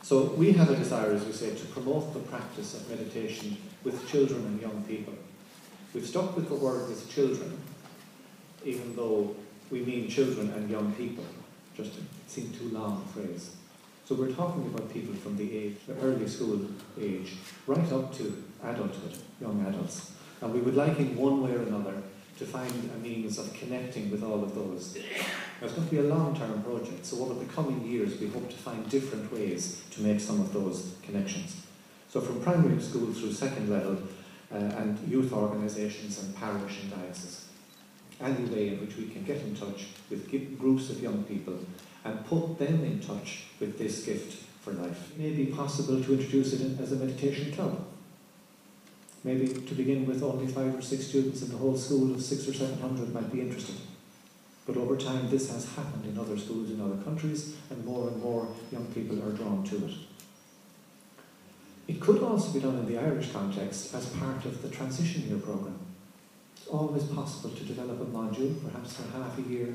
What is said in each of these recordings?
So we have a desire, as we say, to promote the practice of meditation with children and young people. We've stuck with the word with children, even though we mean children and young people. Just it seemed too long a phrase. So we're talking about people from the early school age, right up to adulthood, young adults. And we would like in one way or another to find a means of connecting with all of those. Now, it's going to be a long-term project, so over the coming years we hope to find different ways to make some of those connections. So from primary school through second level, and youth organisations and parish and diocese. Any way in which we can get in touch with groups of young people and put them in touch with this gift for life. It may be possible to introduce it as a meditation club. Maybe to begin with only 5 or 6 students in the whole school of 600 or 700 might be interested. But over time this has happened in other schools in other countries, and more young people are drawn to it. It could also be done in the Irish context as part of the transition year programme. It's always possible to develop a module, perhaps for half a year,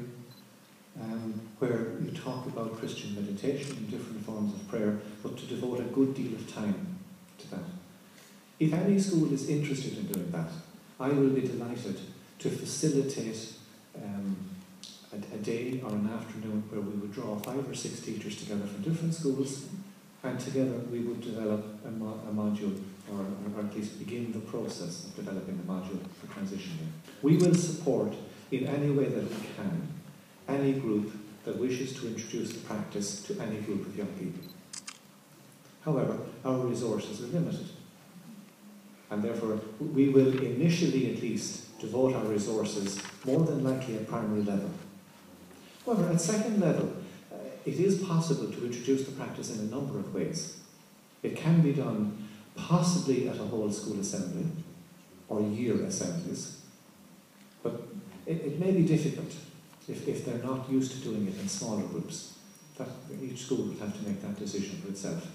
where you talk about Christian meditation and different forms of prayer, but to devote a good deal of time to that. If any school is interested in doing that, I will be delighted to facilitate a day or an afternoon where we would draw 5 or 6 teachers together from different schools, and together we would develop a module, or at least begin the process of developing a module for transition year. We will support in any way that we can any group that wishes to introduce the practice to any group of young people. However, our resources are limited, and therefore we will initially at least devote our resources more than likely at primary level. However, at second level, it is possible to introduce the practice in a number of ways. It can be done possibly at a whole school assembly or year assemblies, but it may be difficult if they're not used to doing it in smaller groups. Each school will have to make that decision for itself.